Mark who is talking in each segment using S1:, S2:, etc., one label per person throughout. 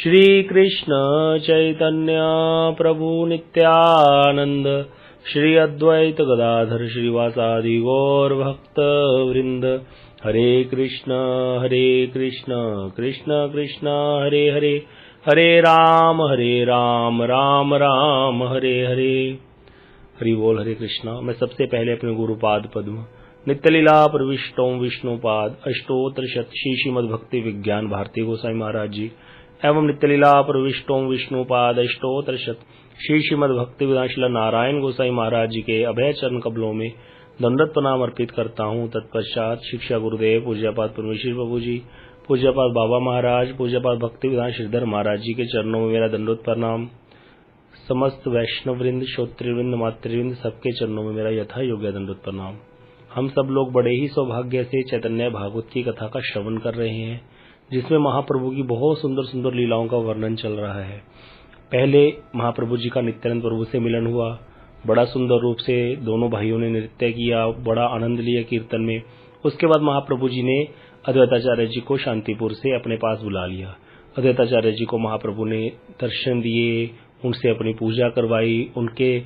S1: श्री कृष्ण चैतन्य प्रभु नित्यानंद श्री अद्वैत गदाधर श्रीवासादि गौर भक्त वृंद। हरे कृष्ण कृष्ण कृष्ण हरे हरे, हरे राम राम राम हरे हरे। हरि बोल। हरे कृष्णा। मैं सबसे पहले अपने गुरुपाद पद्म नित्यलीला प्रविष्टों विष्णुपाद अष्टोत्तर शत श्रीमद् भक्ति विज्ञान भारती गोसाई महाराज जी एवं नित्यलीला प्रविष्टों विष्णुपाद अष्टोत्तर शत श्रीमद् भक्ति विधानशीला नारायण गोसाई महाराज जी के अभय चरण कमलों में दंडवत प्रणाम अर्पित करता हूँ। तत्पश्चात शिक्षा गुरुदेव पूज्यपाद परमेश्वर प्रभु जी, पूज्यपाद बाबा महाराज, पूज्यपाद भक्ति विधान श्रीधर महाराज जी के चरणों में मेरा दंडवत प्रणाम। समस्त वैष्णववृंद, श्रोतृवृंद, मातृवृंद सबके चरणों में मेरा यथा योग्य दंडवत प्रणाम। हम सब लोग बड़े ही सौभाग्य से चैतन्य भागवत की कथा का श्रवण कर रहे हैं, जिसमें महाप्रभु की बहुत सुंदर सुंदर लीलाओं का वर्णन चल रहा है। पहले महाप्रभु जी का नित्यानंद प्रभु से मिलन हुआ। बड़ा सुंदर रूप से दोनों भाइयों ने नृत्य किया, बड़ा आनंद लिया कीर्तन में। उसके बाद महाप्रभु जी ने अद्वैताचार्य जी को शांतिपुर से अपने पास बुला लिया। अद्वैताचार्य जी को महाप्रभु ने दर्शन दिए, उनसे अपनी पूजा करवाई, उनके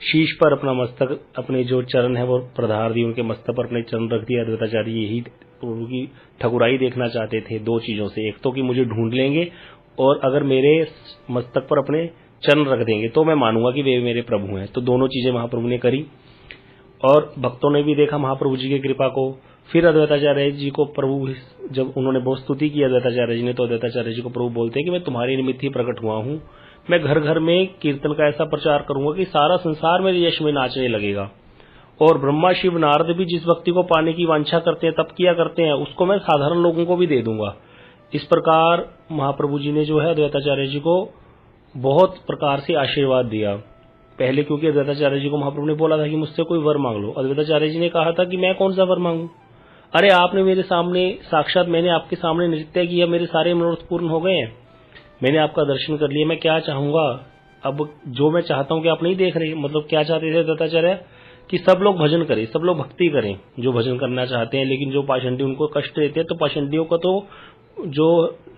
S1: शीश पर अपना मस्तक, अपने जो चरण है वो प्रधार दिए, उनके मस्तक पर अपने चरण रख दिए। अद्वैताचार्य यही प्रभु की ठकुराई देखना चाहते थे दो चीजों से, एक तो कि मुझे ढूंढ लेंगे और अगर मेरे मस्तक पर अपने चरण रख देंगे तो मैं मानूंगा कि वे मेरे प्रभु हैं। तो दोनों चीजें महाप्रभु ने करी और भक्तों ने भी देखा महाप्रभु जी की कृपा को। फिर अद्वैताचार्य जी को प्रभु, जब उन्होंने बहुत स्तुति की अद्वैताचार्य जी ने, तो अद्वैताचार्य जी को प्रभु बोलते हैं कि मैं तुम्हारे निमित्त ही प्रकट हुआ हूं। मैं घर घर में कीर्तन का ऐसा प्रचार करूंगा कि सारा संसार मेरे यश में नाचने लगेगा। और ब्रह्मा शिव नारद भी जिस भक्ति को पाने की वांछा करते हैं, तप किया करते हैं, उसको मैं साधारण लोगों को भी दे दूंगा। इस प्रकार महाप्रभु जी ने जो है अद्वैताचार्य जी को बहुत प्रकार से आशीर्वाद दिया। पहले क्योंकि अद्वैताचार्य जी को महाप्रभु ने बोला था कि मुझसे कोई वर मांग लो। अद्वैताचार्य जी ने कहा था कि मैं कौन सा वर मांगू, अरे आपने मेरे सामने साक्षात, मैंने आपके सामने नृत्य किया, मेरे सारे मनोरथ पूर्ण हो गए हैं, मैंने आपका दर्शन कर लिया, मैं क्या चाहूंगा। अब जो मैं चाहता हूं कि आप नहीं देख रहे। मतलब क्या चाहते थे अद्वैताचार्य कि सब लोग भजन करें, सब लोग भक्ति करें जो भजन करना चाहते हैं, लेकिन जो पाषंडी उनको कष्ट देते हैं तो पाषंडियों का तो जो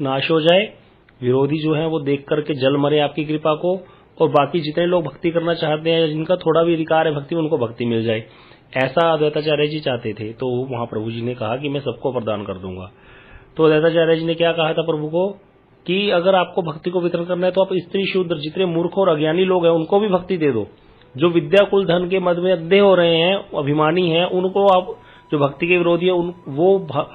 S1: नाश हो जाए, विरोधी जो है वो देख करके जल मरे आपकी कृपा को, और बाकी जितने लोग भक्ति करना चाहते हैं, जिनका थोड़ा भी अधिकार है भक्ति, उनको भक्ति मिल जाए। ऐसा अद्वैताचार्य जी चाहते थे। तो महाप्रभु जी ने कहा कि मैं सबको प्रदान कर दूंगा। तो अद्वैताचार्य जी ने क्या कहा था प्रभु को कि अगर आपको भक्ति को वितरण करना है तो आप स्त्री शूद्र जितने मूर्ख और अज्ञानी लोग हैं उनको भी भक्ति दे दो। जो विद्या कुल धन के मद में अंधे हो रहे हैं, अभिमानी हैं, उनको आप, जो भक्ति के विरोधी है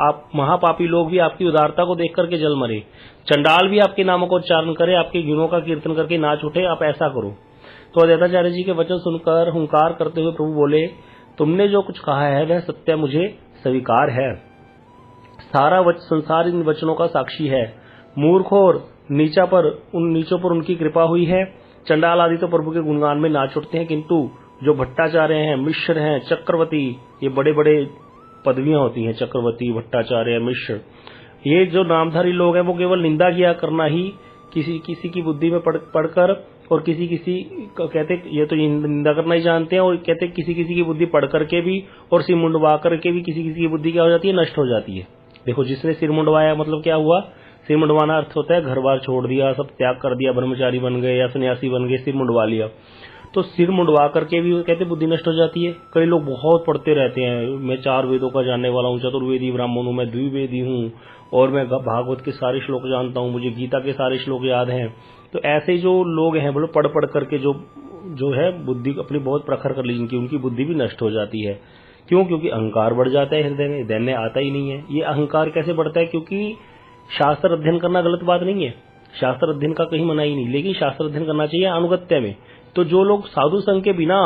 S1: आप महापापी लोग भी आपकी उदारता को देख करके जल मरे। चंडाल भी आपके नामों को उच्चारण करे, आपके गुणों का कीर्तन करके नाच उठे, आप ऐसा करो। तो अद्वैताचार्य जी के वचन सुनकर हुंकार करते हुए प्रभु बोले, तुमने जो कुछ कहा है वह सत्य मुझे स्वीकार है। सारा संसार इन वचनों का साक्षी है। मूर्ख और उन नीचों पर उनकी कृपा हुई है। चंडाल आदि तो प्रभु के गुणगान में नाच उठते हैं, किंतु जो भट्टाचार्य हैं, मिश्र हैं, चक्रवर्ती, ये बड़े बड़े पदवियां होती हैं, चक्रवर्ती, भट्टाचार्य, मिश्र, ये जो नामधारी लोग हैं वो केवल निंदा किया करना ही, किसी की बुद्धि में पढ़कर, और किसी कहते ये तो निंदा करना ही जानते हैं, और कहते किसी की बुद्धि पढ़ करके भी और सिर मुंडवा करके भी किसी की बुद्धि क्या हो जाती है, नष्ट हो जाती है। देखो, जिसने सिर मुंडवाया मतलब क्या हुआ, सिर मुंडवाना अर्थ होता है घर बार छोड़ दिया, सब त्याग कर दिया, ब्रह्मचारी बन गए या सन्यासी बन गए, सिर मुंडवा लिया। तो सिर मुंडवा करके भी कहते बुद्धि नष्ट हो जाती है। कई लोग बहुत पढ़ते रहते हैं, मैं 4 वेदों का जानने वाला हूँ, चतुर्वेदी ब्राह्मण हूँ, मैं द्विवेदी हूँ, और मैं भागवत के सारे श्लोक जानता हूँ, मुझे गीता के सारे श्लोक याद हैं। तो ऐसे जो लोग हैं बोलो पढ़ करके जो है बुद्धि अपनी बहुत प्रखर कर ली, जिनकी उनकी बुद्धि भी नष्ट हो जाती है। क्यों? क्योंकि अहंकार बढ़ जाता है हृदय में, दैन्य आता ही नहीं है। ये अहंकार कैसे बढ़ता है? क्योंकि शास्त्र अध्ययन करना गलत बात नहीं है, शास्त्र अध्ययन का कहीं मना ही नहीं, लेकिन शास्त्र अध्ययन करना चाहिए अनुगत्य में। तो जो लोग साधु संग के बिना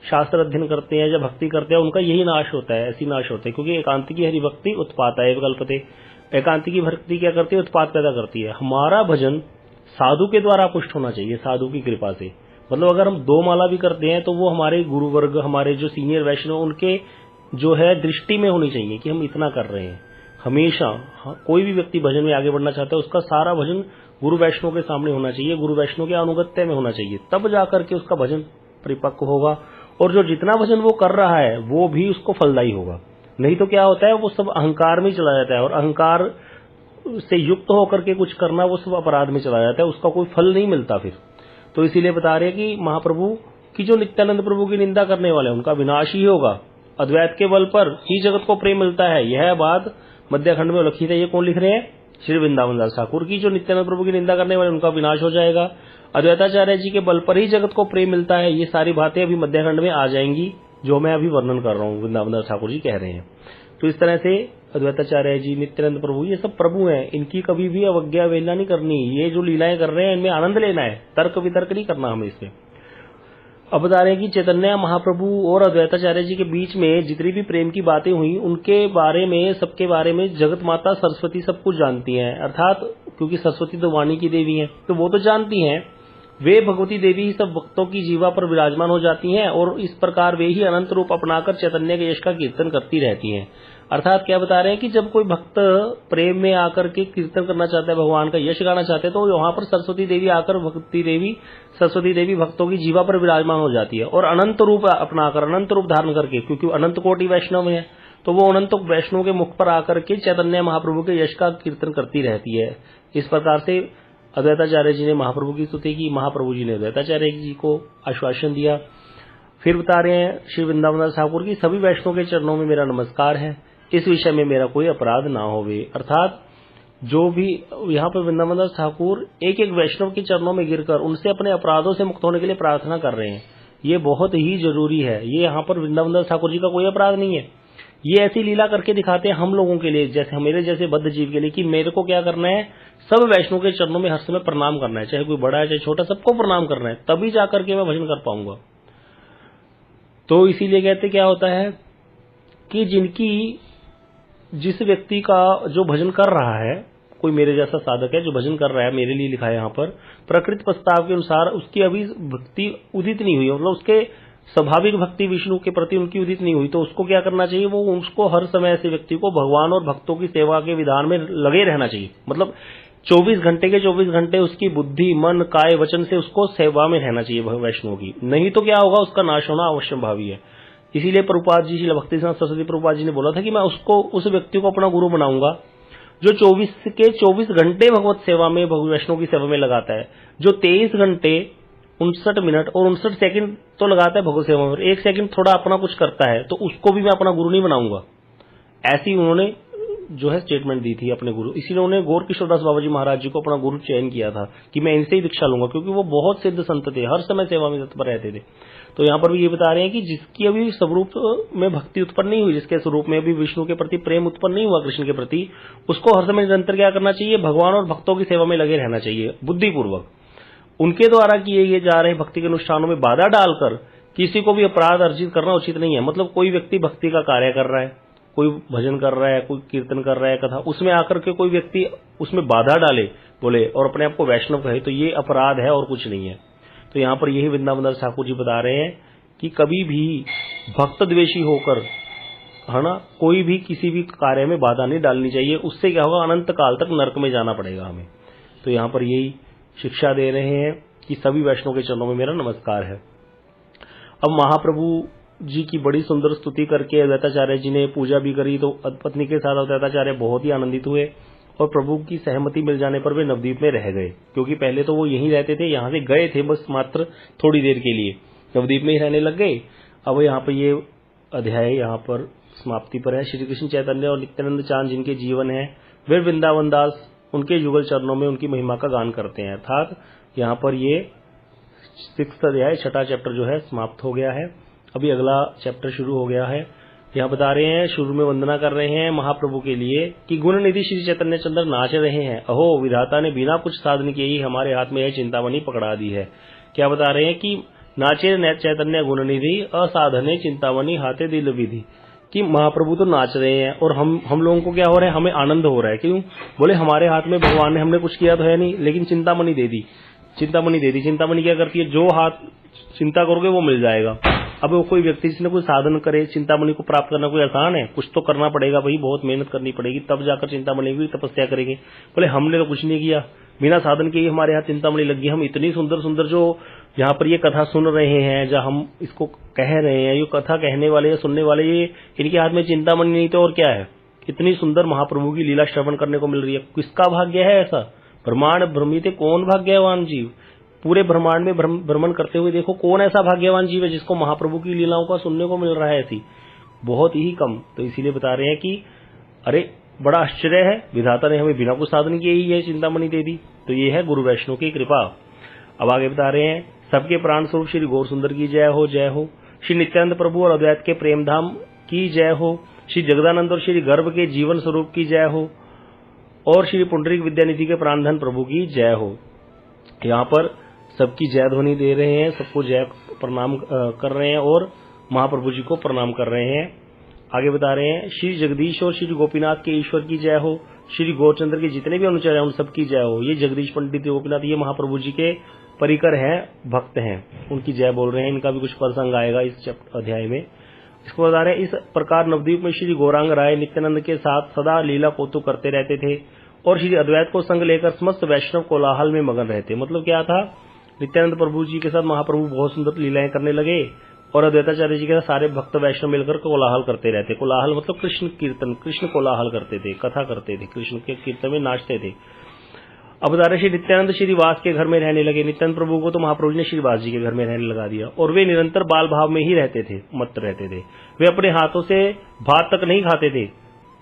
S1: शास्त्र अध्ययन करते हैं या भक्ति करते हैं, उनका यही नाश होता है, ऐसी नाश होता है। क्योंकि एकांतिकी हरि भक्ति उत्पाता है कल्पते, एकांतिकी भक्ति क्या करती है? उत्पात पैदा करती है। हमारा भजन साधु के द्वारा पुष्ट होना चाहिए, साधु की कृपा से। मतलब अगर हम 2 माला भी करते हैं तो वो हमारे गुरु वर्ग, हमारे जो सीनियर वैष्णव, उनके जो है दृष्टि में होनी चाहिए कि हम इतना कर रहे हैं। हमेशा कोई भी व्यक्ति भजन में आगे बढ़ना चाहता है, उसका सारा भजन गुरु वैष्णव के सामने होना चाहिए, गुरु वैष्णव के अनुगत्य में होना चाहिए, तब जाकर के उसका भजन परिपक्व होगा। और जो जितना भजन वो कर रहा है वो भी उसको फलदायी होगा। नहीं तो क्या होता है, वो सब अहंकार में चला जाता है, और अहंकार से युक्त होकर के कुछ करना वो सब अपराध में चला जाता है, उसका कोई फल नहीं मिलता फिर। तो इसीलिए बता रहे हैं कि महाप्रभु की जो नित्यानंद प्रभु की निंदा करने वाले हैं उनका विनाश ही होगा, अद्वैत के बल पर ही जगत को प्रेम मिलता है। यह बात मध्याखंड में उल्लिखित है। ये कौन लिख रहे हैं? श्री वृंदावन दास ठाकुर की जो नित्यानंद प्रभु की निंदा करने वाले उनका विनाश हो जाएगा, अद्वैताचार्य जी के बल पर ही जगत को प्रेम मिलता है। ये सारी बातें अभी मध्याखंड में आ जाएंगी जो मैं अभी वर्णन कर रहा हूँ, वृंदावन दास ठाकुर जी कह रहे हैं। तो इस तरह से अद्वैताचार्य जी, नित्यानंद प्रभु, ये सब प्रभु हैं, इनकी कभी भी अवज्ञा अवहेलना नहीं करनी। ये जो लीलाएं कर रहे हैं इनमें आनंद लेना है, तर्क वितर्क नहीं करना हमें इससे। अब बता रहे हैं कि चैतन्य महाप्रभु और अद्वैताचार्य जी के बीच में जितनी भी प्रेम की बातें हुई उनके बारे में, सबके बारे में जगत माता सरस्वती सब कुछ जानती हैं। अर्थात क्योंकि सरस्वती तो वाणी की देवी हैं, तो वो तो जानती हैं। वे भगवती देवी सब भक्तों की जीवा पर विराजमान हो जाती हैं और इस प्रकार वे ही अनंत रूप अपनाकर चैतन्य के यश का कीर्तन करती रहती हैं। अर्थात क्या बता रहे हैं कि जब कोई भक्त प्रेम में आकर के कीर्तन करना चाहता है, भगवान का यश गाना चाहते हैं, तो वहां पर सरस्वती देवी आकर सरस्वती देवी भक्तों की जीवा पर विराजमान हो जाती है और अनंत रूप अपनाकर, अनंत रूप धारण करके, क्योंकि अनंत कोटि वैष्णव है तो वो अनंत वैष्णव के मुख पर आकर के चैतन्य महाप्रभु के यश का कीर्तन करती रहती है। इस प्रकार से अद्वैताचार्य जी ने महाप्रभु की स्तुति की, महाप्रभु जी ने अद्वैताचार्य जी को आश्वासन दिया। फिर बता रहे हैं श्री वृंदावन दास ठाकुर की सभी वैष्णव के चरणों में मेरा नमस्कार है, इस विषय में मेरा कोई अपराध ना होवे। अर्थात जो भी यहाँ पर वृंदावन दास ठाकुर एक एक वैष्णव के चरणों में गिरकर उनसे अपने अपराधों से मुक्त होने के लिए प्रार्थना कर रहे हैं। ये बहुत ही जरूरी है। ये यहाँ पर वृंदावन दास ठाकुर जी का कोई अपराध नहीं है। ये ऐसी लीला करके दिखाते हैं हम लोगों के लिए, जैसे मेरे जैसे बद्ध जीव के लिए, कि मेरे को क्या करना है, सब वैष्णव के चरणों में हर समय प्रणाम करना है, चाहे कोई बड़ा है चाहे छोटा, सबको प्रणाम करना है, तभी जाकर के मैं भजन कर पाऊंगा। तो इसीलिए कहते क्या होता है कि जिस व्यक्ति का जो भजन कर रहा है, कोई मेरे जैसा साधक है जो भजन कर रहा है, मेरे लिए लिखा है यहाँ पर, प्रकृत प्रस्ताव के अनुसार उसकी अभी भक्ति उदित नहीं हुई, मतलब उसके स्वाभाविक भक्ति विष्णु के प्रति उनकी उदित नहीं हुई, तो उसको क्या करना चाहिए, वो उसको हर समय ऐसे व्यक्ति को भगवान और भक्तों की सेवा के विधान में लगे रहना चाहिए। मतलब 24 घंटे के 24 घंटे उसकी बुद्धि, मन, काय, वचन से उसको सेवा में रहना चाहिए वैष्णव की, नहीं तो क्या होगा, उसका नाश होना अवश्य भावी है। इसीलिए प्रभुपाद जी, श्रील भक्तिसिद्धांत सरस्वती प्रभुपाद जी ने बोला था कि मैं उस व्यक्ति को अपना गुरु बनाऊंगा जो 24 के 24 घंटे भगवत सेवा में, वैष्णव की सेवा में लगाता है, जो 23 घंटे 59 मिनट और 59 सेकंड तो लगाता है भगवत सेवा में, 1 सेकंड थोड़ा अपना कुछ करता है, तो उसको भी मैं अपना गुरु नहीं बनाऊंगा। ऐसी उन्होंने जो है स्टेटमेंट दी थी अपने गुरु। इसीलिए उन्होंने गौर किशोरदास बाबा जी महाराज जी को अपना गुरु चयन किया था कि मैं इनसे ही दीक्षा लूंगा, क्योंकि वो बहुत सिद्ध संत थे, हर समय सेवा में तत्पर रहते थे। तो यहाँ पर भी ये बता रहे हैं कि जिसकी अभी स्वरूप में भक्ति उत्पन्न नहीं हुई, जिसके स्वरूप में अभी विष्णु के प्रति प्रेम उत्पन्न नहीं हुआ, कृष्ण के प्रति, उसको हर समय निरंतर क्या करना चाहिए, भगवान और भक्तों की सेवा में लगे रहना चाहिए बुद्धिपूर्वक। उनके द्वारा किए जा रहे भक्ति के अनुष्ठानों में बाधा डालकर किसी को भी अपराध अर्जित करना उचित नहीं है। मतलब कोई व्यक्ति भक्ति का कार्य कर रहा है, कोई भजन कर रहा है, कोई कीर्तन कर रहा है, कथा, उसमें आकर के कोई व्यक्ति उसमें बाधा डाले, बोले और अपने आप को वैष्णव कहे, तो ये अपराध है और कुछ नहीं है। तो यहाँ पर यही वृंदावन दास ठाकुर जी बता रहे हैं कि कभी भी भक्त द्वेषी होकर, है ना, कोई भी किसी भी कार्य में बाधा नहीं डालनी चाहिए, उससे क्या होगा, अनंत काल तक नरक में जाना पड़ेगा हमें। तो यहाँ पर यही शिक्षा दे रहे हैं कि सभी वैष्णव के चरणों में मेरा नमस्कार है। अब महाप्रभु जी की बड़ी सुंदर स्तुति करके अद्वैताचार्य जी ने पूजा भी करी, तो पत्नी के साथ अद्वैताचार्य बहुत ही आनंदित हुए और प्रभु की सहमति मिल जाने पर वे नवद्वीप में रह गए, क्योंकि पहले तो वो यहीं रहते थे, यहाँ से गए थे बस मात्र थोड़ी देर के लिए, नवद्वीप में ही रहने लग गए। अब यहाँ पर ये अध्याय यहाँ पर समाप्ति पर है। श्री कृष्ण चैतन्य और नित्यानंद चांद जिनके जीवन है, वे वृंदावन दास उनके युगल चरणों में उनकी महिमा का गान करते हैं। अर्थात यहाँ पर ये 6वां अध्याय, 6वां चैप्टर जो है समाप्त हो गया है। अभी अगला चैप्टर शुरू हो गया है। यहाँ बता रहे हैं, शुरू में वंदना कर रहे हैं महाप्रभु के लिए कि गुण निधि श्री चैतन्य चंद्र नाच रहे हैं, अहो विधाता ने बिना कुछ साधन किए ही हमारे हाथ में यह चिंतामणि पकड़ा दी है। क्या बता रहे हैं कि नाचे चैतन्य गुण निधि, असाधने चिंतामणि हाथे दिल विधि, कि महाप्रभु तो नाच रहे हैं और हम लोगों को क्या हो रहा है, हमें आनंद हो रहा है। क्यों? बोले हमारे हाथ में भगवान ने, हमने कुछ किया तो है नहीं, लेकिन चिंतामणि दे दी। चिंतामणि दे दी। चिंतामणि क्या करती है, जो हाथ चिंता करोगे वो मिल जाएगा। अब वो कोई व्यक्ति जिसने कोई साधन करे, चिंतामणि को प्राप्त करना कोई आसान है? कुछ तो करना पड़ेगा भाई, बहुत मेहनत करनी पड़ेगी, तब जाकर चिंतामणि की तपस्या करेंगे। बोले हमने तो कुछ नहीं किया, बिना साधन के ही हमारे हाथ चिंतामणि लग गई। हम इतनी सुंदर सुंदर जो यहाँ पर ये कथा सुन रहे हैं, जहाँ हम इसको कह रहे हैं, ये कथा कहने वाले या सुनने वाले, ये इनके हाथ में चिंतामणि नहीं तो और क्या है? इतनी सुंदर महाप्रभु की लीला श्रवण करने को मिल रही है। किसका भाग्य है ऐसा? ब्रह्मांड भ्रमित कौन भाग्यवान जीव? पूरे ब्रह्मांड में भ्रमण करते हुए देखो कौन ऐसा भाग्यवान जीव है जिसको महाप्रभु की लीलाओं का सुनने को मिल रहा है? ऐसी बहुत ही कम। तो इसीलिए बता रहे हैं कि अरे बड़ा आश्चर्य है, विधाता ने हमें बिना कुछ साधन किए ही ये चिंतामणि दे दी। तो ये है गुरु वैष्णव की कृपा। अब आगे बता रहे हैं, सबके प्राण स्वरूप श्री गौर सुंदर की जय हो, जय हो। श्री नित्यानंद प्रभु और अद्वैत के प्रेम धाम की जय हो। श्री जगदानंद और श्री गर्भ के जीवन स्वरूप की जय हो। और श्री पुंडरीक विद्यानिधि के प्राणधन प्रभु की जय हो। यहाँ पर सबकी जय ध्वनि दे रहे हैं, सबको जय प्रणाम कर रहे हैं और महाप्रभु जी को प्रणाम कर रहे हैं। आगे बता रहे हैं, श्री जगदीश और श्री गोपीनाथ के ईश्वर की जय हो। श्री गौरचंद्र के जितने भी अनुचर हैं उन सबकी जय हो। ये जगदीश पंडित गोपीनाथ ये महाप्रभु जी के परिकर हैं, भक्त हैं, उनकी जय बोल रहे हैं। इनका भी कुछ प्रसंग आएगा इस अध्याय में। इसको बता रहे हैं, इस प्रकार नवद्वीप में श्री गौरांग राय नित्यानंद के साथ सदा लीला कौतुक करते रहते थे और श्री अद्वैत को संग लेकर समस्त वैष्णव कोलाहल में मगन रहते। मतलब क्या था, नित्यानंद प्रभु जी के साथ महाप्रभु बहुत सुंदर लीलाएं करने लगे और अद्वैताचार्य जी के साथ सारे भक्त वैष्णव मिलकर कोलाहल करते रहते। कोलाहल मतलब कृष्ण कीर्तन, कृष्ण कोलाहल करते थे, कथा करते थे, कृष्ण के कीर्तन में नाचते थे। अब बता रहे श्री नित्यानंद श्री वास के घर में रहने लगे। नित्यानंद प्रभु को तो महाप्रभु जी ने श्री वास जी के घर में रहने लगा दिया और वे निरंतर बाल भाव में ही रहते थे, मत रहते थे। वे अपने हाथों से भात तक नहीं खाते थे।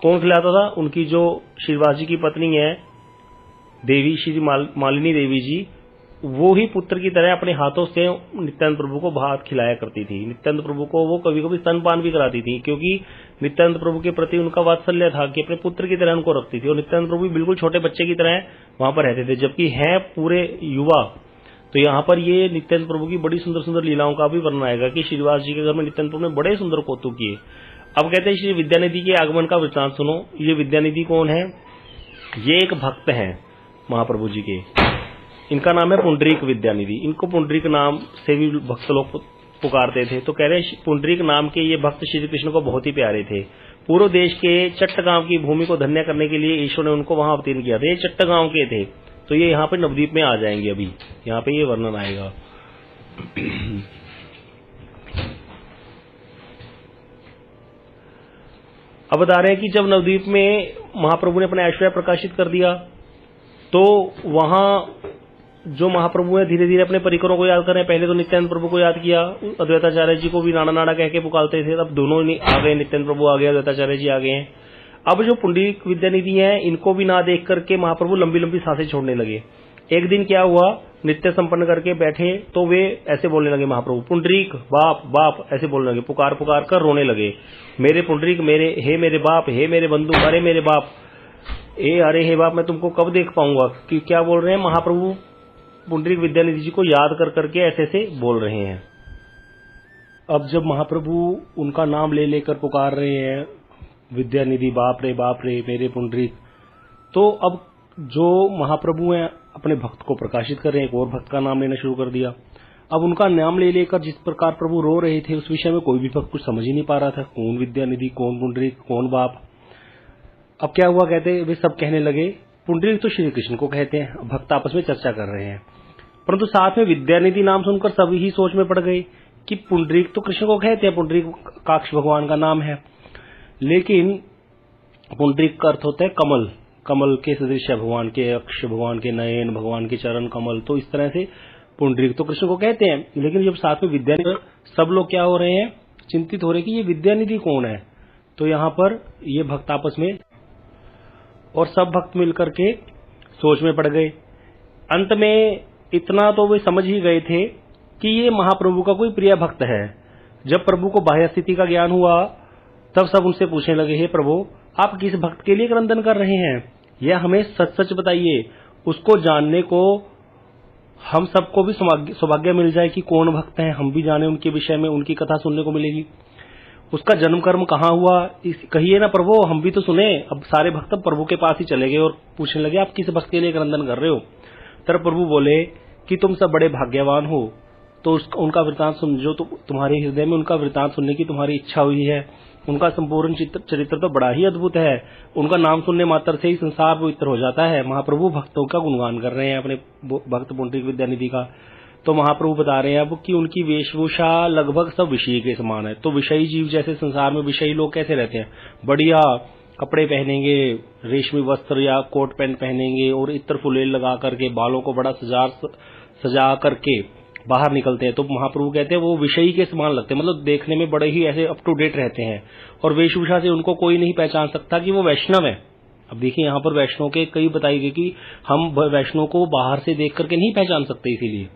S1: कौन खिलाता था? उनकी जो श्रीवास जी की पत्नी है देवी, श्री मालिनी देवी जी, वो ही पुत्र की तरह अपने हाथों से नित्यानंद प्रभु को भात खिलाया करती थी। नित्यानंद प्रभु को वो कभी कभी स्तनपान भी कराती थी, क्योंकि नित्यानंद प्रभु के प्रति उनका वात्सल्य था कि अपने पुत्र की तरह उनको रखती थी। और नित्यानंद प्रभु भी बिल्कुल छोटे बच्चे की तरह वहां पर रहते थे, जबकि हैं पूरे युवा। तो यहाँ पर ये नित्यानंद प्रभु की बड़ी सुंदर सुंदर लीलाओं का भी वर्णन आएगा कि श्रीवास जी के घर में नित्यानंद प्रभु ने बड़े सुंदर कौतुक किए। अब कहते हैं श्री विद्यानिधि के आगमन का वृत्तांत सुनो। ये विद्यानिधि कौन है? ये एक भक्त है महाप्रभु जी के, इनका नाम है पुंडरीक विद्यानिधि। इनको पुंडरीक नाम से भी भक्त लोग पुकारते थे। तो कह रहे पुंडरीक नाम के ये भक्त श्री कृष्ण को बहुत ही प्यारे थे। पूर्व देश के चट्टगांव की भूमि को धन्य करने के लिए ईश्वर ने उनको वहां अवतीर्ण किया था। ये चट्टगांव के थे, तो ये यहाँ पे नवद्वीप में आ जाएंगे। अभी यहाँ पे ये वर्णन आएगा। अब बता रहे हैं कि जब नवद्वीप में महाप्रभु ने अपना ऐश्वर्य प्रकाशित कर दिया तो वहां जो महाप्रभु है धीरे धीरे अपने परिकरों को याद कर रहे हैं। पहले तो नित्यानंद प्रभु को याद किया, अद्वैताचार्य जी को भी नाना नाना कह के पुकारते थे। अब दोनों आ गए, नित्यानंद प्रभु आ गए, अद्वैताचार्य जी आ गए हैं। अब जो पुंडरीक विद्यानिधि हैं इनको भी ना देख करके महाप्रभु लंबी लंबी सांसें छोड़ने लगे। एक दिन क्या हुआ, नित्य संपन्न करके बैठे तो वे ऐसे बोलने लगे, महाप्रभु पुंडरीक बाप बाप ऐसे बोलने लगे, पुकार पुकार कर रोने लगे। मेरे पुंडरीक, मेरे हे मेरे बाप, हे मेरे बंधु, अरे मेरे बाप, अरे हे बाप, मैं तुमको कब देख पाऊंगा। कि क्या बोल रहे हैं महाप्रभु पुंडरीक विद्यानिधि जी को याद कर करके ऐसे से बोल रहे हैं। अब जब महाप्रभु उनका नाम ले लेकर पुकार रहे हैं, विद्यानिधि बाप रे मेरे पुंडरीक, तो अब जो महाप्रभु हैं अपने भक्त को प्रकाशित कर रहे हैं। एक और भक्त का नाम लेना शुरू कर दिया। अब उनका नाम ले लेकर जिस प्रकार प्रभु रो रहे थे उस विषय में कोई भी भक्त कुछ समझ ही नहीं पा रहा था, कौन विद्यानिधि, कौन पुंडरीक, कौन बाप। अब क्या हुआ, कहते वे सब कहने लगे पुंडरीक तो श्री कृष्ण को कहते हैं। भक्त आपस में चर्चा कर रहे हैं, परंतु साथ में विद्यानिधि नाम सुनकर सभी ही सोच में पड़ गए कि पुंडरीक तो कृष्ण को कहते हैं, पुंडरीक काक्ष भगवान का नाम है। लेकिन पुंडरीक का अर्थ होता है कमल, कमल के सदृश है भगवान के अक्ष, भगवान के नयन, भगवान के चरण कमल। तो इस तरह से पुंडरीक तो कृष्ण को कहते हैं। लेकिन जब साथ में विद्यानिधि, सब लोग क्या हो रहे हैं, चिंतित हो रहे हैं कि ये विद्यानिधि कौन है। तो यहाँ पर ये भक्त आपस में और सब भक्त मिलकर के सोच में पड़ गए। अंत में इतना तो वे समझ ही गए थे कि ये महाप्रभु का कोई प्रिय भक्त है। जब प्रभु को बाह्य स्थिति का ज्ञान हुआ तब सब उनसे पूछने लगे, हे प्रभु आप किस भक्त के लिए क्रंदन कर रहे हैं, यह हमें सच सच बताइए। उसको जानने को हम सबको भी सौभाग्य मिल जाए कि कौन भक्त है, हम भी जाने उनके विषय में, उनकी कथा सुनने को मिलेगी। उसका जन्म कर्म कहाँ हुआ कहिए ना प्रभु, हम भी तो सुने। अब सारे भक्त प्रभु के पास ही चले गए और पूछने लगे आप किस भक्त के लिए क्रंदन कर रहे हो। तब प्रभु बोले कि तुम सब बड़े भाग्यवान हो, तो उनका वृतांत सुन, जो तुम्हारे हृदय में उनका वृतांत सुनने की तुम्हारी इच्छा हुई है। उनका संपूर्ण चरित्र तो बड़ा ही अद्भुत है। उनका नाम सुनने मात्र से ही संसार पवित्र हो जाता है। महाप्रभु भक्तों का गुणगान कर रहे हैं अपने भक्त पुंडरीक विद्यानिधि का। तो महाप्रभु बता रहे हैं अब कि उनकी वेशभूषा लगभग सब विषयी के समान है। तो विषयी जीव जैसे संसार में विषयी लोग कैसे रहते हैं, बढ़िया कपड़े पहनेंगे, रेशमी वस्त्र या कोट पैंट पहनेंगे और इत्र फुलेल लगा करके बालों को बड़ा सजा करके बाहर निकलते हैं, तो महाप्रभु कहते हैं वो विषयी के समान लगते हैं, मतलब देखने में बड़े ही ऐसे अप टू डेट रहते हैं और वेशभूषा से उनको कोई नहीं पहचान सकता कि वो वैष्णव है। अब देखिए यहाँ पर वैष्णव के कई बताई गई कि हम वैष्णव को बाहर से देख करके नहीं पहचान सकते, इसीलिए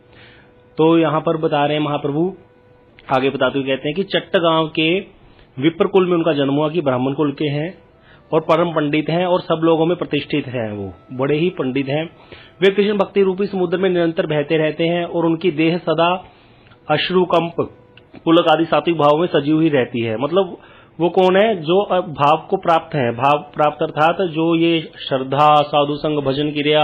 S1: तो यहाँ पर बता रहे हैं महाप्रभु आगे बताते हुए कहते हैं कि चट्टगांव के विप्र कुल में उनका जन्म हुआ, कि ब्राह्मण कुल के हैं और परम पंडित हैं और सब लोगों में प्रतिष्ठित हैं, वो बड़े ही पंडित हैं। वे कृष्ण भक्ति रूपी समुद्र में निरंतर बहते रहते हैं और उनकी देह सदा अश्रुकंप पुलक आदि सात्विक भाव में सजी हुई रहती है। मतलब वो कौन है? जो भाव को प्राप्त है, भाव प्राप्त अर्थात जो ये श्रद्धा, साधु संग, भजन क्रिया,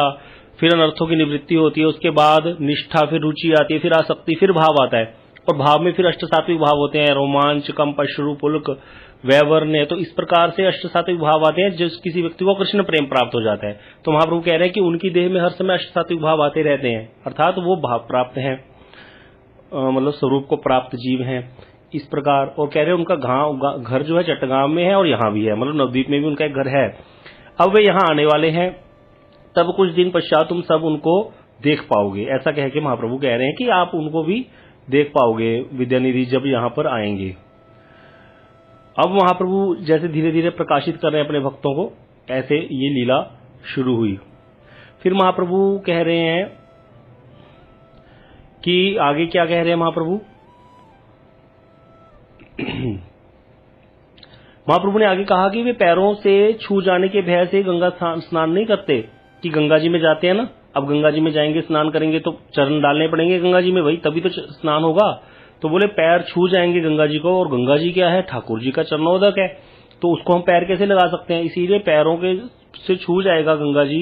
S1: फिर अनर्थों की निवृत्ति होती है, उसके बाद निष्ठा, फिर रुचि आती है, फिर आसक्ति, फिर भाव आता है और भाव में फिर अष्ट सात्विक भाव होते हैं, रोमांच, कंप, अश्रु, पुलक, वैवर्ण्य। तो इस प्रकार से अष्ट सात्विक भाव आते हैं जिस किसी व्यक्ति को कृष्ण प्रेम प्राप्त हो जाता है। तो महाप्रभु कह रहे हैं कि उनकी देह में हर समय अष्ट सात्विक भाव आते रहते हैं, अर्थात वो भाव प्राप्त हैं, मतलब स्वरूप को प्राप्त जीव हैं इस प्रकार। और कह रहे हैं उनका घर जो है चट्टगांव में है और यहाँ भी है, मतलब नवद्वीप में भी उनका एक घर है। अब वे यहाँ आने वाले हैं, तब कुछ दिन पश्चात तुम सब उनको देख पाओगे। ऐसा कह के महाप्रभु कह रहे हैं कि आप उनको भी देख पाओगे विद्यानिधि जब यहाँ पर आएंगे। अब महाप्रभु जैसे धीरे धीरे प्रकाशित कर रहे हैं अपने भक्तों को, ऐसे ये लीला शुरू हुई। फिर महाप्रभु कह रहे हैं कि आगे क्या कह रहे हैं महाप्रभु? महाप्रभु ने आगे कहा कि वे पैरों से छू जाने के भय से गंगा स्नान नहीं करते, कि गंगा जी में जाते हैं ना, अब गंगा जी में जाएंगे, स्नान करेंगे तो चरण डालने पड़ेंगे गंगा जी में, भाई तभी तो स्नान होगा। तो बोले पैर छू जाएंगे गंगा जी को, और गंगा जी क्या है? ठाकुर जी का चरणोदक है, तो उसको हम पैर कैसे लगा सकते हैं? इसीलिए पैरों के से छू जाएगा गंगा जी,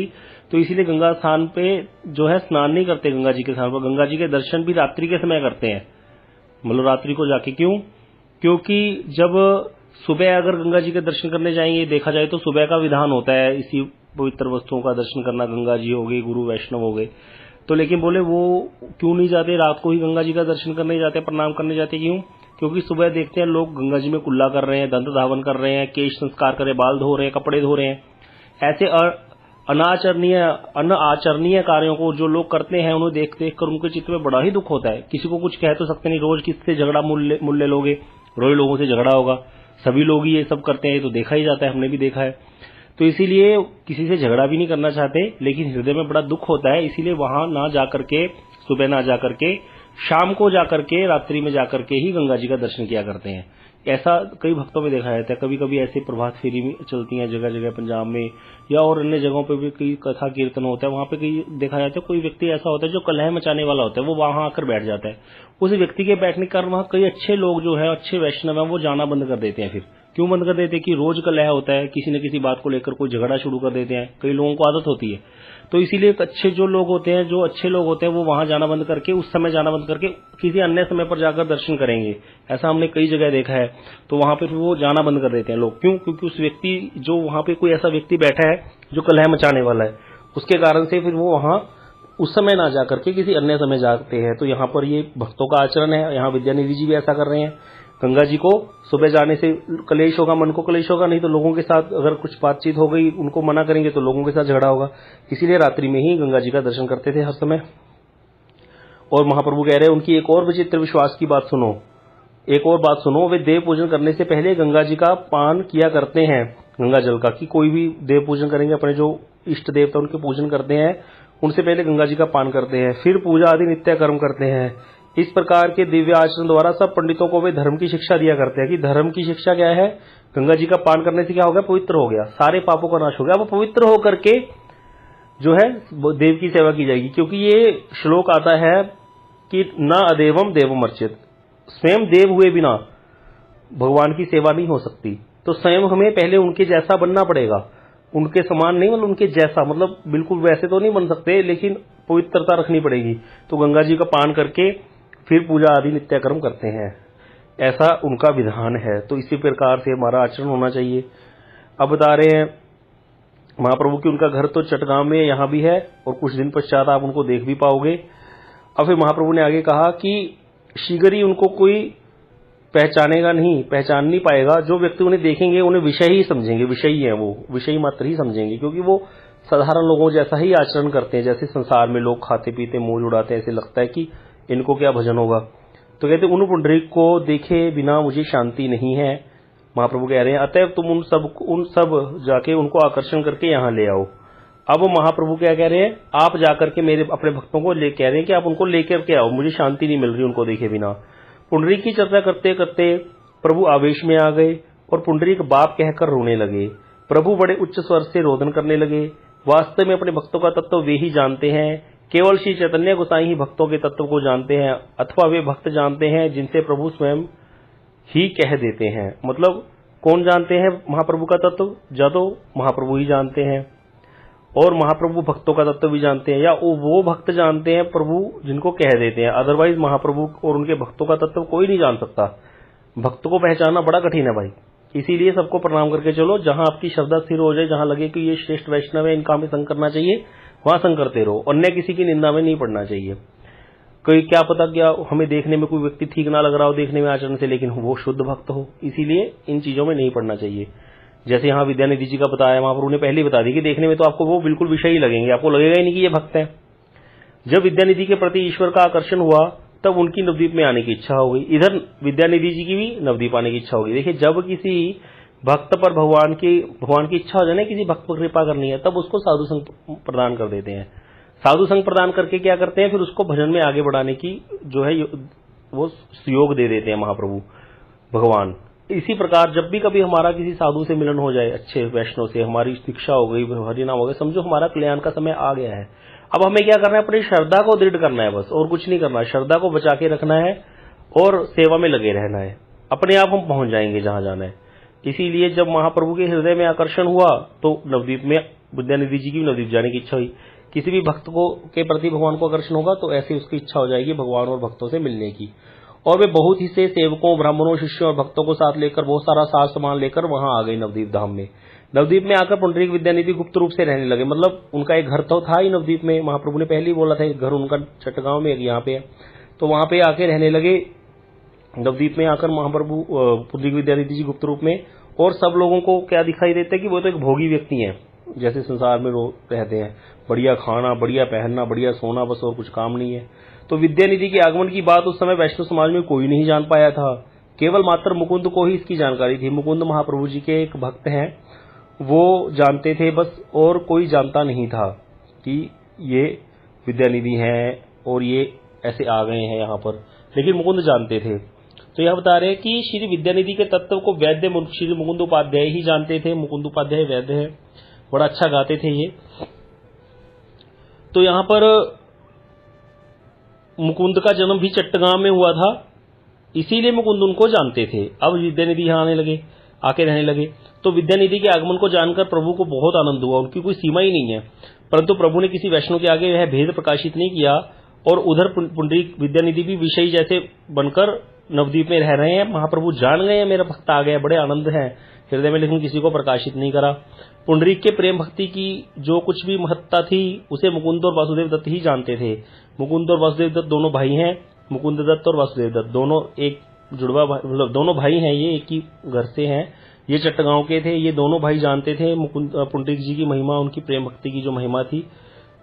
S1: तो इसीलिए गंगा स्थान पे जो है स्नान नहीं करते गंगा जी के स्थान पर। गंगा जी के दर्शन भी रात्रि के समय करते हैं, मतलब रात्रि को जाके। क्यों? क्योंकि जब सुबह अगर गंगा जी के दर्शन करने जाएंगे, देखा जाए तो सुबह का विधान होता है इसी पवित्र वस्तुओं का दर्शन करना, गंगा जी हो गई, गुरु वैष्णव हो गए, तो लेकिन बोले वो क्यों नहीं जाते? रात को ही गंगा जी का दर्शन करने जाते, प्रणाम करने जाते। क्यों? क्योंकि सुबह देखते हैं लोग गंगा जी में कुल्ला कर रहे हैं, दंत धावन कर रहे हैं, केश संस्कार कर रहे हैं, बाल धो रहे हैं, कपड़े धो रहे हैं। ऐसे अनाचरणीय कार्यों को जो लोग करते हैं, उन्हें देख देख कर उनके चित्त में बड़ा ही दुख होता है। किसी को कुछ कह तो सकते नहीं, रोज किससे झगड़ा मूल्य लोगे, रोज लोगों से झगड़ा होगा, सभी लोग ही ये सब करते हैं, तो देखा ही जाता है, हमने भी देखा है। तो इसीलिए किसी से झगड़ा भी नहीं करना चाहते, लेकिन हृदय में बड़ा दुख होता है, इसीलिए वहां ना जाकर के, सुबह ना जाकर के, शाम को जाकर के, रात्रि में जाकर के ही गंगा जी का दर्शन किया करते हैं। ऐसा कई भक्तों में देखा जाता है। कभी कभी ऐसे प्रभात फेरी में चलती हैं जगह जगह, पंजाब में या और अन्य जगहों पे भी कई कथा कीर्तन होता है, वहां पे कई देखा जाता है कोई व्यक्ति ऐसा होता है जो कलह मचाने वाला होता है, वो वहां आकर बैठ जाता है। उस व्यक्ति के बैठने के कारण वहां कई अच्छे लोग जो है, अच्छे वैष्णव हैं, वो जाना बंद कर देते हैं। फिर क्यों बंद कर देते हैं? कि रोज कलह होता है, किसी न किसी बात को लेकर कोई झगड़ा शुरू कर देते हैं, कई लोगों को आदत होती है। तो इसीलिए अच्छे जो लोग होते हैं, जो अच्छे लोग होते हैं, वो वहां जाना बंद करके, उस समय जाना बंद करके किसी अन्य समय पर जाकर दर्शन करेंगे। ऐसा हमने कई जगह देखा है। तो वहां पे वो जाना बंद कर देते हैं लोग। क्यों? क्योंकि उस व्यक्ति जो वहां पे कोई ऐसा व्यक्ति बैठा है जो कलह मचाने वाला है, उसके कारण से फिर वो वहां उस समय ना जाकर के किसी अन्य समय जाते हैं। तो यहाँ पर ये भक्तों का आचरण है। यहाँ विद्यानिधि जी भी ऐसा कर रहे हैं। गंगा जी को सुबह जाने से कलेश होगा, मन को कलेश होगा, नहीं तो लोगों के साथ अगर कुछ बातचीत हो गई, उनको मना करेंगे तो लोगों के साथ झगड़ा होगा। इसीलिए रात्रि में ही गंगा जी का दर्शन करते थे हर समय। और महाप्रभु कह रहे हैं उनकी एक और विचित्र विश्वास की बात सुनो, एक और बात सुनो। वे देव पूजन करने से पहले गंगा जी का पान किया करते हैं, गंगा जल का। कि कोई भी देव पूजन करेंगे, अपने जो इष्ट देवता उनके पूजन करते हैं, उनसे पहले गंगा जी का पान करते हैं, फिर पूजा आदि नित्य कर्म करते हैं। इस प्रकार के दिव्य आचरण द्वारा सब पंडितों को वे धर्म की शिक्षा दिया करते हैं। कि धर्म की शिक्षा क्या है? गंगा जी का पान करने से क्या हो गया? पवित्र हो गया, सारे पापों का नाश हो गया। वो पवित्र होकर के जो है देव की सेवा की जाएगी। क्योंकि ये श्लोक आता है कि न अदेवम देवम अर्चित, स्वयं देव हुए बिना भगवान की सेवा नहीं हो सकती। तो स्वयं हमें पहले उनके जैसा बनना पड़ेगा, उनके समान नहीं, मतलब उनके जैसा, मतलब बिल्कुल वैसे तो नहीं बन सकते, लेकिन पवित्रता रखनी पड़ेगी। तो गंगा जी का पान करके फिर पूजा आदि नित्य कर्म करते हैं, ऐसा उनका विधान है। तो इसी प्रकार से हमारा आचरण होना चाहिए। अब बता रहे हैं महाप्रभु की उनका घर तो चट्टगांव में यहाँ भी है और कुछ दिन पश्चात आप उनको देख भी पाओगे। अब फिर महाप्रभु ने आगे कहा कि शीघ्र ही उनको कोई पहचानेगा नहीं, पहचान नहीं पाएगा। जो व्यक्ति उन्हें देखेंगे उन्हें विषय ही समझेंगे, विषयी है वो, विषयी मात्र ही समझेंगे, क्योंकि वो साधारण लोगों जैसा ही आचरण करते हैं। जैसे संसार में लोग खाते पीते मौज उड़ाते हैं, ऐसे लगता है कि इनको क्या भजन होगा। तो कहते उन पुंडरीक को देखे बिना मुझे शांति नहीं है। महाप्रभु कह रहे हैं अतएव तुम उन सब जाके उनको आकर्षण करके यहाँ ले आओ। अब महाप्रभु क्या कह रहे हैं, आप जाकर के मेरे अपने भक्तों को कह रहे हैं कि आप उनको लेकर के आओ, मुझे शांति नहीं मिल रही उनको देखे बिना। पुंडरीक की चर्चा करते करते प्रभु आवेश में आ गए और पुंडरीक बाप कहकर रोने लगे। प्रभु बड़े उच्च स्वर से रोदन करने लगे। वास्तव में अपने भक्तों का तत्व वे ही जानते हैं, केवल श्री चैतन्य गोसाई ही भक्तों के तत्व को जानते हैं, अथवा वे भक्त जानते हैं जिनसे प्रभु स्वयं ही कह देते हैं। मतलब कौन जानते हैं महाप्रभु का तत्व? या तो महाप्रभु ही जानते हैं, और महाप्रभु भक्तों का तत्व भी जानते हैं, या वो भक्त जानते हैं प्रभु जिनको कह देते हैं। अदरवाइज महाप्रभु और उनके भक्तों का तत्व कोई नहीं जान सकता। भक्त को पहचानना बड़ा कठिन है भाई। इसीलिए सबको प्रणाम करके चलो, जहां आपकी श्रद्धा स्थिर हो जाए, जहां लगे कि ये श्रेष्ठ वैष्णव है, इनका हमें संग करना चाहिए, वहां संग करते रहो। अन्य किसी की निंदा में नहीं पड़ना चाहिए। कोई क्या पता क्या हमें देखने में कोई व्यक्ति ठीक ना लग रहा हो देखने में आचरण से, लेकिन वो शुद्ध भक्त हो, इसीलिए इन चीजों में नहीं पड़ना चाहिए। जैसे यहाँ विद्यानिधि जी का बताया, महाप्रभु ने पहले ही बता दी कि देखने में तो आपको वो बिल्कुल विषय ही लगेंगे, आपको लगेगा ही नहीं कि ये भक्त है। जब विद्यानिधि के प्रति ईश्वर का आकर्षण हुआ तब उनकी नवद्वीप में आने की इच्छा हो गई। इधर विद्यानिधि जी की भी नवद्वीप आने की इच्छा हो गई। देखिए, जब किसी भक्त पर भगवान की इच्छा हो जाए ना, किसी भक्त पर कृपा करनी है, तब उसको साधु संग प्रदान कर देते हैं। साधु संग प्रदान करके क्या करते हैं, फिर उसको भजन में आगे बढ़ाने की जो है वो सहयोग दे देते हैं महाप्रभु भगवान। इसी प्रकार जब भी कभी हमारा किसी साधु से मिलन हो जाए, अच्छे वैष्णव से, हमारी दीक्षा हो गई, हरिनाम हो गया, समझो हमारा कल्याण का समय आ गया है। अब हमें क्या करना है, अपनी श्रद्धा को दृढ़ करना है बस, और कुछ नहीं करना। श्रद्धा को बचा के रखना है और सेवा में लगे रहना है। अपने आप हम पहुंच जाएंगे जहां जाना है। इसीलिए जब महाप्रभु के हृदय में आकर्षण हुआ तो नवद्वीप में विद्यानिधि जी की नवद्वीप जाने की इच्छा हुई। किसी भी भक्त को के प्रति भगवान को आकर्षण होगा तो ऐसी उसकी इच्छा हो जाएगी भगवान और भक्तों से मिलने की। और वे बहुत ही से सेवकों, ब्राह्मणों, शिष्यों और भक्तों को साथ लेकर, बहुत सारा साज सामान लेकर वहां आ गई नवद्वीप धाम में। नवद्वीप में आकर पुंडरीक विद्यानिधि गुप्त रूप से रहने लगे। मतलब उनका एक घर तो था ही नवद्वीप में, महाप्रभु ने पहले ही बोला था, एक घर उनका चटगांव में, एक यहाँ पे है, तो वहां पे आके रहने लगे। नवद्वीप में आकर महाप्रभु पुंडरीक विद्यानिधि जी गुप्त रूप में, और सब लोगों को क्या दिखाई देता है कि वो तो एक भोगी व्यक्ति हैं, जैसे संसार में लोग रहते हैं, बढ़िया खाना, बढ़िया पहनना, बढ़िया सोना, बस और कुछ काम नहीं है। तो विद्यानिधि के आगमन की बात उस समय वैष्णव समाज में कोई नहीं जान पाया था, केवल मात्र मुकुंद को ही इसकी जानकारी थी। मुकुंद महाप्रभु जी के एक भक्त हैं, वो जानते थे बस, और कोई जानता नहीं था कि ये विद्यानिधि हैं और ये ऐसे आ गए हैं यहाँ पर, लेकिन मुकुंद जानते थे। तो यह बता रहे हैं कि श्री विद्यानिधि के तत्व को वैद्य श्री मुकुंद उपाध्याय ही जानते थे। मुकुंद उपाध्याय वैद्य है, बड़ा अच्छा गाते थे ये। तो यहाँ पर मुकुंद का जन्म भी चट्टगांव में हुआ था, इसीलिए मुकुंद उनको जानते थे। अब विद्यानिधि यहाँ आके रहने लगे। तो विद्यानिधि के आगमन को जानकर प्रभु को बहुत आनंद हुआ, उनकी कोई सीमा ही नहीं है। परंतु प्रभु ने किसी वैष्णव के आगे यह भेद प्रकाशित नहीं किया, और उधर पुंडरीक विद्यानिधि भी विषयी जैसे बनकर नवद्वीप में रह रहे हैं। महाप्रभु जान गए मेरा भक्त आ गया, बड़े आनंद है हृदय में, लेकिन किसी को प्रकाशित नहीं करा। पुंडरीक के प्रेम भक्ति की जो कुछ भी महत्ता थी उसे मुकुंद और वासुदेव दत्त ही जानते थे। मुकुंद और वासुदेव दत्त दोनों भाई हैं, मुकुंद दत्त और वासुदेव दत्त दोनों एक जुड़वा, मतलब दोनों भाई हैं, ये एक ही घर से हैं, ये चट्टगांव के थे। ये दोनों भाई जानते थे पुंडरीक जी की महिमा, उनकी प्रेम भक्ति की जो महिमा थी,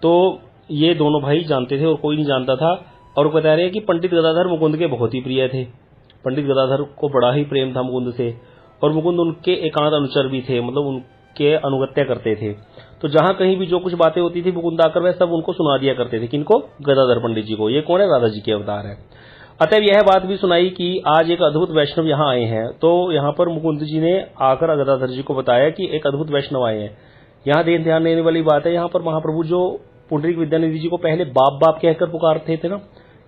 S1: तो ये दोनों भाई जानते थे और कोई नहीं जानता था। और बता रहे हैं कि पंडित गदाधर मुकुंद के बहुत ही प्रिय थे। पंडित गदाधर को बड़ा ही प्रेम था मुकुंद से, और मुकुंद उनके एकांत अनुचर भी थे, मतलब उनके अनुगत्य करते थे। तो जहां कहीं भी जो कुछ बातें होती थी मुकुंद आकर वह सब उनको सुना दिया करते थे। किनको? गदाधर पंडित जी को। ये कौन है? राधा जी के अवतार है। अतएव यह बात भी सुनाई कि आज एक अद्भुत वैष्णव यहाँ आए हैं। तो यहाँ पर मुकुंद जी ने आकर गदाधर जी को बताया कि एक अद्भुत वैष्णव आए हैं। यहाँ ध्यान देने वाली बात है, यहाँ पर महाप्रभु जो पुंडरीक विद्यानिधि जी को पहले बाप बाप कहकर पुकारते थे ना,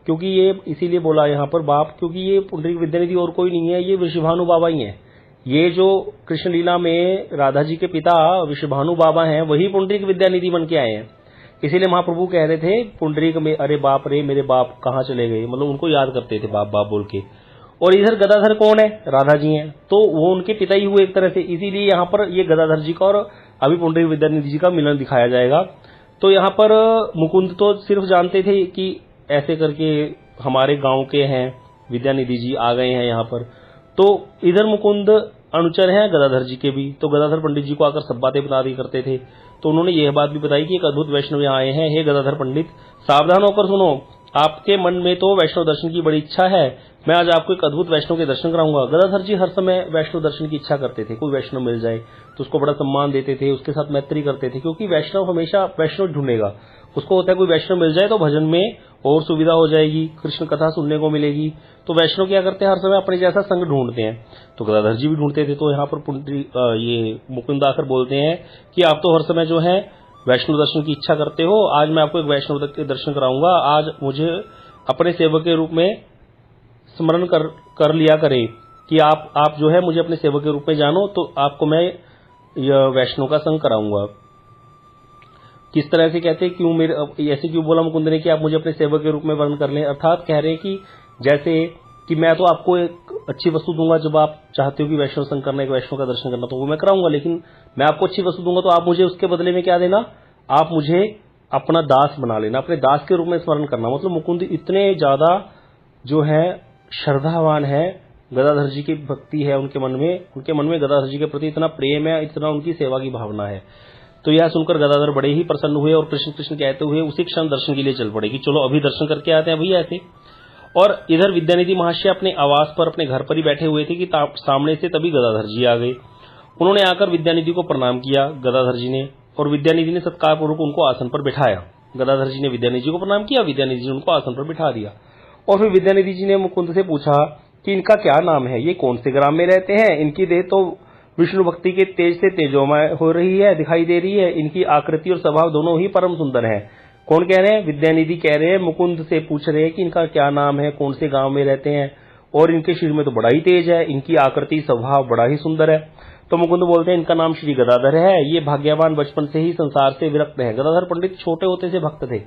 S1: क्योंकि ये इसीलिए बोला यहाँ पर बाप, क्योंकि ये पुंडरीक विद्यानिधि और कोई नहीं है, ये वृषभानु बाबा ही है। ये जो कृष्ण लीला में राधा जी के पिता वृषभानु बाबा हैं, वही पुंडरीक विद्यानिधि बन के आए हैं। इसीलिए महाप्रभु कह रहे थे पुंडरीक में, अरे बाप रे मेरे बाप कहाँ चले गए, मतलब उनको याद करते थे बाप बाप बोल के। और इधर गदाधर कौन है? राधा जी हैं, तो वो उनके पिता ही हुए एक तरह से। इसीलिए यहाँ पर ये गदाधर जी का और अभी पुंडरीक विद्यानिधि जी का मिलन दिखाया जाएगा। तो यहाँ पर मुकुंद तो सिर्फ जानते थे कि ऐसे करके हमारे गांव के हैं, विद्यानिधि जी आ गए हैं यहाँ पर। तो इधर मुकुंद अनुचर हैं गदाधर जी के भी, तो गदाधर पंडित जी को आकर सब बातें बता दी करते थे। तो उन्होंने यह बात भी बताई कि एक अद्भुत वैष्णव यहाँ आए हैं, हे गदाधर पंडित सावधान होकर सुनो, आपके मन में तो वैष्णव दर्शन की बड़ी इच्छा है, मैं आज आपको एक अद्भुत वैष्णव के दर्शन कराऊंगा। गदाधर जी हर समय वैष्णव दर्शन की इच्छा करते थे, कोई वैष्णव मिल जाए तो उसको बड़ा सम्मान देते थे, उसके साथ मैत्री करते थे, क्योंकि वैष्णव हमेशा वैष्णव ढूंढेगा। उसको होता है कोई वैष्णव मिल जाए तो भजन में और सुविधा हो जाएगी, कृष्ण कथा सुनने को मिलेगी। तो वैष्णव क्या करते हैं, हर समय अपने जैसा संग ढूंढते हैं। तो गदाधर जी भी ढूंढते थे। तो यहाँ पर ये मुकुंद आकर बोलते हैं कि आप तो हर समय जो है वैष्णव दर्शन की इच्छा करते हो, आज मैं आपको एक वैष्णव के दर्शन कराऊंगा। आज मुझे अपने सेवक के रूप में स्मरण कर लिया करें कि आप जो है मुझे अपने सेवक के रूप में जानो, तो आपको मैं यह वैष्णव का संग कराऊंगा। किस तरह से कहते हैं, क्यों मेरे ऐसे क्यों बोला मुकुंद ने कि आप मुझे अपने सेवक के रूप में वर्ण कर लें, अर्थात कह रहे हैं कि जैसे कि मैं तो आपको एक अच्छी वस्तु दूंगा, जब आप चाहते हो कि वैष्णव संग करना, एक वैष्णव का दर्शन करना, तो वो मैं कराऊंगा, लेकिन मैं आपको अच्छी वस्तु दूंगा तो आप मुझे उसके बदले में क्या देना, आप मुझे अपना दास बना लेना, अपने दास के रूप में स्मरण करना। मतलब मुकुंद इतने ज्यादा जो है श्रद्धावान है, गदाधर जी की भक्ति है उनके मन में गदाधर जी के प्रति इतना प्रेम है, इतना उनकी सेवा की भावना है। तो यह सुनकर गदाधर बड़े ही प्रसन्न हुए और कृष्ण कृष्ण कहते हुए उसी क्षण दर्शन के लिए चल पड़े कि चलो अभी दर्शन करके आते हैं भैया ऐसे। और इधर विद्यानिधि महाशय अपने आवास पर, अपने घर पर ही बैठे हुए थे कि सामने से तभी गदाधर जी आ गए। उन्होंने आकर विद्यानिधि को प्रणाम किया गदाधर जी ने, और विद्यानिधि ने सत्कार पूर्वक उनको आसन पर बिठाया। गदाधर जी ने विद्यानिधि जी को प्रणाम किया, विद्यानिधि जी ने उनको आसन पर बिठा दिया। और फिर विद्यानिधि जी ने मुकुंद से पूछा कि इनका क्या नाम है, ये कौन से ग्राम में रहते हैं, इनकी देह तो विष्णु भक्ति के तेज से तेजोमय हो रही है, दिखाई दे रही है, इनकी आकृति और स्वभाव दोनों ही परम सुंदर है। कौन कह रहे हैं, विद्यानिधि कह रहे हैं, मुकुंद से पूछ रहे हैं कि इनका क्या नाम है, कौन से गांव में रहते हैं, और इनके शरीर में तो बड़ा ही तेज है, इनकी आकृति स्वभाव बड़ा ही सुंदर है। तो मुकुंद बोलते हैं इनका नाम श्री गदाधर है, ये भाग्यवान बचपन से ही संसार से विरक्त है। गदाधर पंडित छोटे होते से भक्त थे,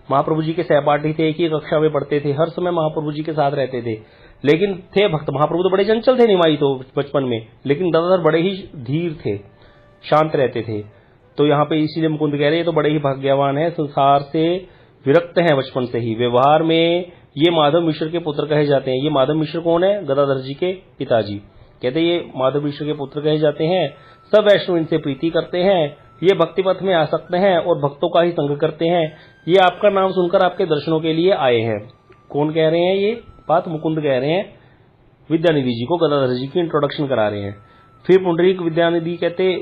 S1: महाप्रभु जी के सहपाठी थे, एक ही कक्षा में पढ़ते थे, हर समय महाप्रभु जी के साथ रहते थे, लेकिन थे भक्त। महाप्रभु तो बड़े चंचल थे निमाई तो बचपन में, लेकिन गदाधर बड़े ही धीर थे, शांत रहते थे। तो यहाँ पे इसीलिए मुकुंद कह रहे हैं तो बड़े ही भाग्यवान है, संसार से विरक्त हैं बचपन से ही। व्यवहार में ये माधव मिश्र के पुत्र कहे जाते हैं। ये माधव मिश्र कौन है, गदाधर जी के पिताजी। कहते ये माधव मिश्र के पुत्र कहे जाते हैं। सब वैष्णव इनसे प्रीति करते हैं, ये भक्ति पथ में आसक्त हैं और भक्तों का ही संग करते हैं। ये आपका नाम सुनकर आपके दर्शनों के लिए आए हैं। कौन कह रहे हैं ये बात, मुकुंद कह रहे हैं विद्यानिधि जी को, गदाधर जी की इंट्रोडक्शन करा रहे हैं। फिर पुंडरीक विद्यानिधि कहते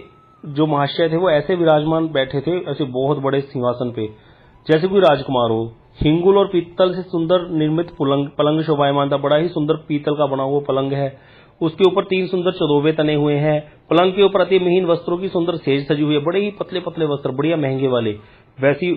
S1: जो महाशय थे वो ऐसे विराजमान बैठे थे, ऐसे बहुत बड़े सिंहासन पे जैसे कोई राजकुमार हो। हिंगुल और पीतल से सुंदर निर्मित पलंग शोभायमान था, बड़ा ही सुंदर पीतल का बना हुआ पलंग है। उसके ऊपर 3 सुंदर चदोवे तने हुए हैं। पलंग के ऊपर अति महीन वस्त्रों की सुंदर सेज सजी हुई है, बड़े ही पतले पतले वस्त्र, बढ़िया महंगे वाले, वैसी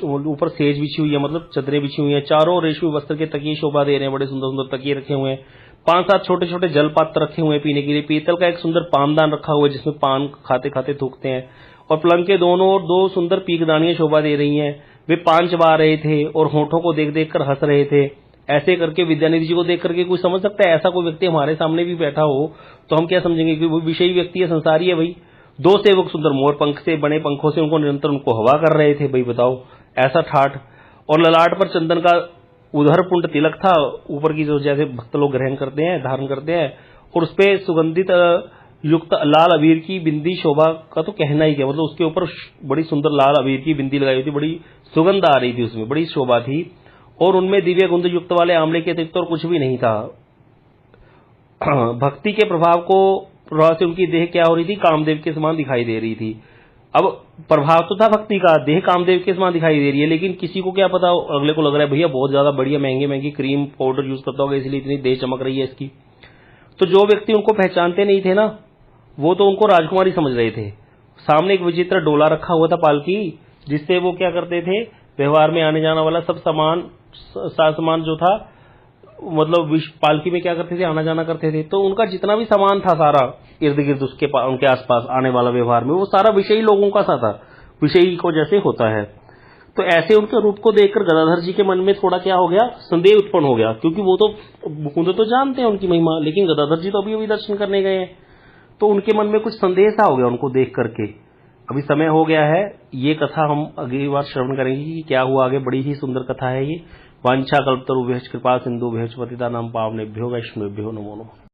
S1: ऊपर सेज बिछी हुई है, मतलब चदरें बिछी हुई है। चारों रेशमी वस्त्र के तकिए शोभा दे रहे हैं, बड़े सुंदर सुंदर तकिए रखे हुए हैं। 5-7 छोटे छोटे जल पात्र रखे हुए हैं पीने के लिए। पीतल का एक सुंदर पानदान रखा हुआ है जिसमें पान खाते खाते थूकते हैं। और पलंग के दोनों ओर 2 सुंदर पीकदानियां शोभा दे रही हैं। वे पान चबा रहे थे और होठों को देख देख कर हंस रहे थे। ऐसे करके विद्यानिधि जी को देख करके कोई समझ सकता है, ऐसा कोई व्यक्ति हमारे सामने भी बैठा हो तो हम क्या समझेंगे कि वो विषयी व्यक्ति है, संसारी है भाई। 2 सेवक सुंदर मोर पंख से बने पंखों से उनको निरंतर उनको हवा कर रहे थे, भाई बताओ ऐसा ठाठ। और ललाट पर चंदन का उधर पुंड तिलक था, ऊपर की जो जैसे भक्त लोग ग्रहण करते हैं, धारण करते हैं, और उसपे सुगंधित युक्त लाल अबीर की बिंदी शोभा का तो कहना ही क्या, मतलब उसके ऊपर बड़ी सुंदर लाल अबीर की बिंदी लगाई हुई थी, बड़ी सुगंध आ रही थी, उसमें बड़ी शोभा थी। और उनमें दिव्य गुंद युक्त वाले आंवले के अतिरिक्त और कुछ भी नहीं था। भक्ति के प्रभाव से उनकी देह क्या हो रही थी, कामदेव के समान दिखाई दे रही थी। अब प्रभाव तो था भक्ति का, देह कामदेव के समान दिखाई दे रही है, लेकिन किसी को क्या पता, अगले को लग रहा है भैया बहुत ज्यादा बढ़िया महंगे महंगी क्रीम पाउडर यूज करता होगा इसलिए इतनी देह चमक रही है इसकी। तो जो व्यक्ति उनको पहचानते नहीं थे ना, वो तो उनको राजकुमारी समझ रहे थे। सामने एक विचित्र डोला रखा हुआ था पालकी, जिससे वो क्या करते थे, व्यवहार में आने जाने वाला सब सामान जो था, मतलब पालकी में क्या करते थे, आना जाना करते थे। तो उनका जितना भी सामान था सारा इर्द गिर्द उनके आसपास आने वाला व्यवहार में, वो सारा विषयी लोगों का सा था, विषयी को जैसे होता है। तो ऐसे उनके रूप को देखकर गदाधर जी के मन में थोड़ा क्या हो गया, संदेह उत्पन्न हो गया, क्योंकि वो तो मुकुंद तो जानते हैं उनकी महिमा, लेकिन गदाधर जी तो अभी अभी दर्शन करने गए हैं। तो उनके मन में कुछ संदेह सा हो गया उनको देख करके। अभी समय हो गया है, ये कथा हम अगली बार श्रवण करेंगे कि क्या हुआ आगे। बड़ी ही सुंदर कथा है ये। वांछा कल्पतरुभ्यश्च कृपा सिंधुभ्यश्च पतितानां पावनेभ्यो वैष्णवेभ्यो नमो नमः।